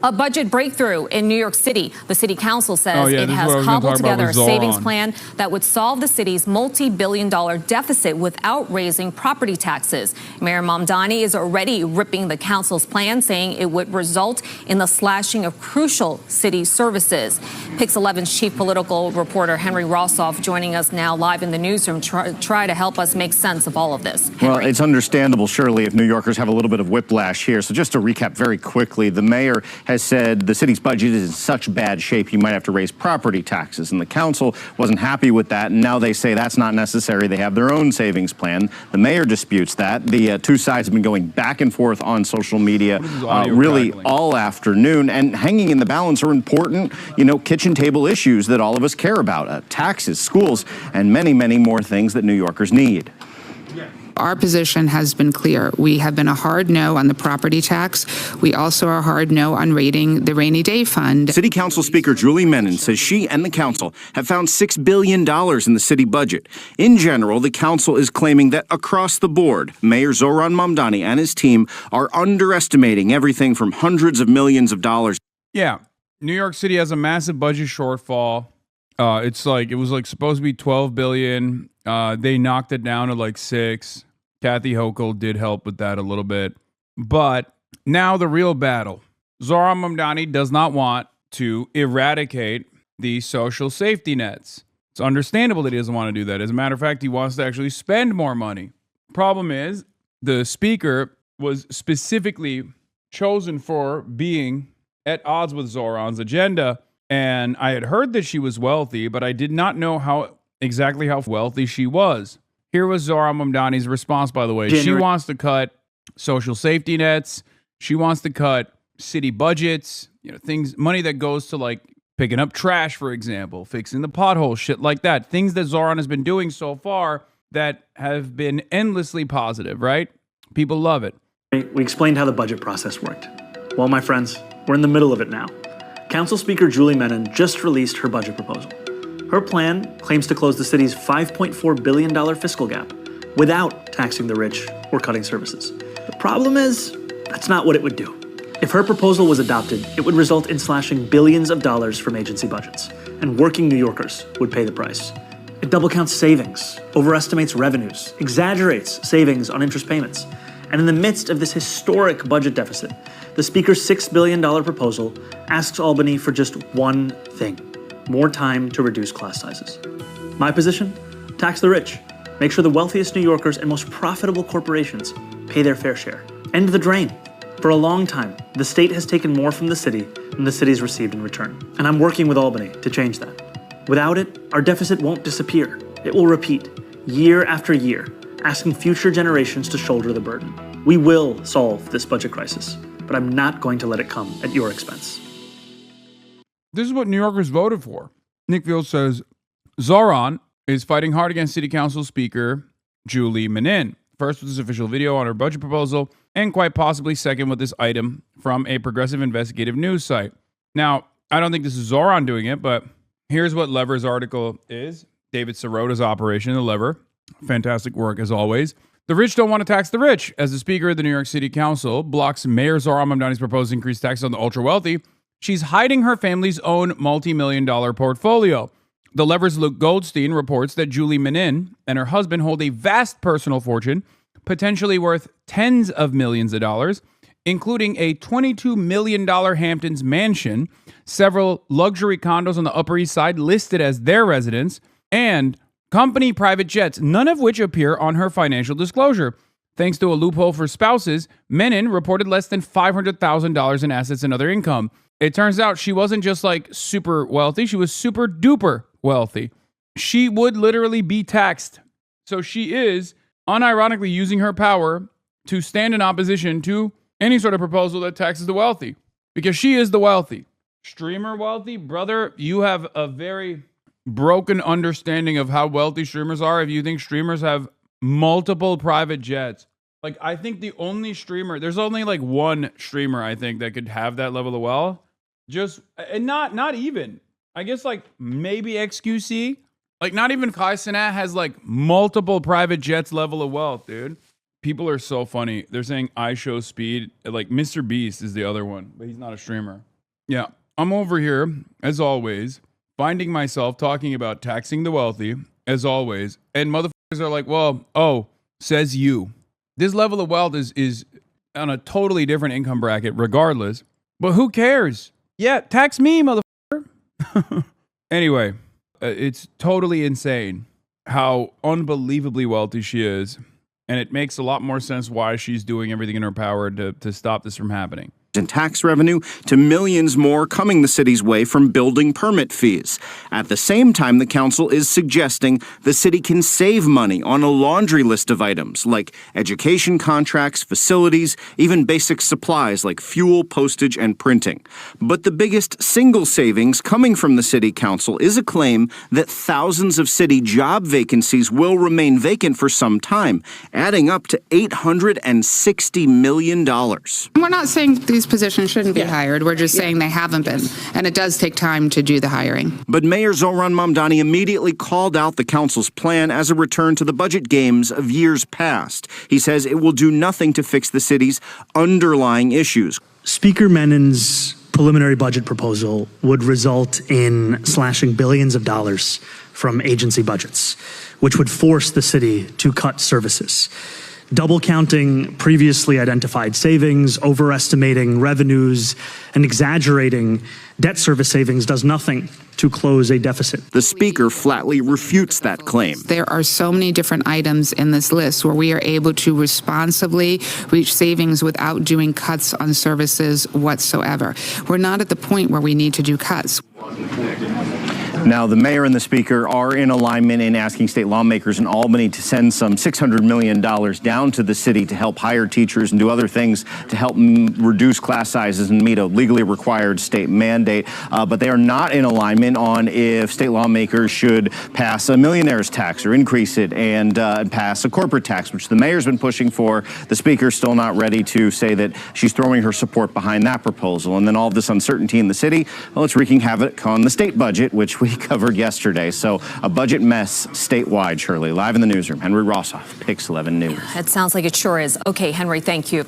A budget breakthrough in New York City. The city council says it has cobbled together a Zohran savings plan that would solve the city's multi-billion-dollar deficit without raising property taxes. Mayor Mamdani is already ripping the council's plan, saying it would result in the slashing of crucial city services. Pix 11's chief political reporter Henry Rossoff joining us now live in the newsroom try to help us make sense of all of this. Henry. Well, it's understandable, surely, if New Yorkers have a little bit of whiplash here. So just to recap very quickly, the mayor has said the city's budget is in such bad shape you might have to raise property taxes, and the council wasn't happy with that, and now they say that's not necessary. They have their own savings plan. The mayor disputes that. The two sides have been going back and forth on social media really all afternoon, and hanging in the balance are important, kitchen table issues that all of us care about, taxes, schools, and many, many more things that New Yorkers need. Our position has been clear. We have been a hard no on the property tax. We also are a hard no on raiding the rainy day fund. City Council Speaker Julie Menon says she and the council have found $6 billion in the city budget. In general, the council is claiming that across the board, Mayor Zohran Mamdani and his team are underestimating everything from hundreds of millions of dollars. Yeah, New York City has a massive budget shortfall. It was supposed to be 12 billion. They knocked it down to like 6. Kathy Hochul did help with that a little bit. But now the real battle. Zohran Mamdani does not want to eradicate the social safety nets. It's understandable that he doesn't want to do that. As a matter of fact, he wants to actually spend more money. Problem is, the speaker was specifically chosen for being at odds with Zohran's agenda. And I had heard that she was wealthy, but I did not know exactly how wealthy she was. Here was Zohran Mamdani's response, by the way. She wants to cut social safety nets. She wants to cut city budgets, money that goes to like picking up trash, for example, fixing the potholes, shit like that. Things that Zohran has been doing so far that have been endlessly positive, right? People love it. We explained how the budget process worked. Well, my friends, we're in the middle of it now. Council Speaker Julie Menon just released her budget proposal. Her plan claims to close the city's $5.4 billion fiscal gap without taxing the rich or cutting services. The problem is, that's not what it would do. If her proposal was adopted, it would result in slashing billions of dollars from agency budgets, and working New Yorkers would pay the price. It double counts savings, overestimates revenues, exaggerates savings on interest payments. And in the midst of this historic budget deficit, the Speaker's $6 billion proposal asks Albany for just one thing: more time to reduce class sizes. My position? Tax the rich. Make sure the wealthiest New Yorkers and most profitable corporations pay their fair share. End the drain. For a long time, the state has taken more from the city than the city's received in return. And I'm working with Albany to change that. Without it, our deficit won't disappear. It will repeat, year after year, asking future generations to shoulder the burden. We will solve this budget crisis, but I'm not going to let it come at your expense. This is what New Yorkers voted for. Nick Field says, Zohran is fighting hard against City Council Speaker Julie Menon. First with this official video on her budget proposal, and quite possibly second with this item from a progressive investigative news site. Now, I don't think this is Zohran doing it, but here's what Lever's article is. David Sirota's operation, The Lever. Fantastic work, as always. The rich don't want to tax the rich. As the Speaker of the New York City Council blocks Mayor Zohran Mamdani's proposed increased taxes on the ultra-wealthy, she's hiding her family's own multi-million-dollar portfolio. The Lever's Luke Goldstein reports that Julie Menon and her husband hold a vast personal fortune, potentially worth tens of millions of dollars, including a $22 million Hamptons mansion, several luxury condos on the Upper East Side listed as their residence, and company private jets, none of which appear on her financial disclosure. Thanks to a loophole for spouses, Menon reported less than $500,000 in assets and other income. It turns out she wasn't just like super wealthy, she was super duper wealthy. She would literally be taxed. So she is unironically using her power to stand in opposition to any sort of proposal that taxes the wealthy, because she is the wealthy. Streamer wealthy? Brother, you have a very broken understanding of how wealthy streamers are if you think streamers have multiple private jets. Like, I think the only streamer, there's only like one streamer, I think, that could have that level of wealth. And not even, I guess like maybe XQC. Like not even Kai Cenat has like multiple private jets level of wealth, dude. People are so funny. They're saying I show speed. Like Mr. Beast is the other one, but he's not a streamer. Yeah, I'm over here, as always, finding myself talking about taxing the wealthy, as always. And motherfuckers are like, well, oh, says you. This level of wealth is on a totally different income bracket regardless. But who cares? Yeah, tax me, motherfucker. Anyway, it's totally insane how unbelievably wealthy she is. And it makes a lot more sense why she's doing everything in her power to stop this from happening. In tax revenue to millions more coming the city's way from building permit fees. At the same time, the council is suggesting the city can save money on a laundry list of items like education contracts, facilities, even basic supplies like fuel, postage, and printing. But the biggest single savings coming from the city council is a claim that thousands of city job vacancies will remain vacant for some time, adding up to $860 million. We're not saying these positions shouldn't be hired. We're just saying they haven't been. And it does take time to do the hiring. But Mayor Zohran Mamdani immediately called out the council's plan as a return to the budget games of years past. He says it will do nothing to fix the city's underlying issues. Speaker Menon's preliminary budget proposal would result in slashing billions of dollars from agency budgets, which would force the city to cut services. Double counting previously identified savings, overestimating revenues, and exaggerating debt service savings does nothing to close a deficit. The speaker flatly refutes that claim. There are so many different items in this list where we are able to responsibly reach savings without doing cuts on services whatsoever. We're not at the point where we need to do cuts. Now, the mayor and the speaker are in alignment in asking state lawmakers in Albany to send some $600 million down to the city to help hire teachers and do other things to help reduce class sizes and meet a legally required state mandate. But they are not in alignment on if state lawmakers should pass a millionaire's tax or increase it and pass a corporate tax, which the mayor's been pushing for. The speaker's still not ready to say that she's throwing her support behind that proposal. And then all of this uncertainty in the city, well, it's wreaking havoc on the state budget, which we covered yesterday. So a budget mess statewide, Shirley. Live in the newsroom, Henry Rossoff, Pix 11 News. It sounds like it sure is. Okay, Henry, thank you.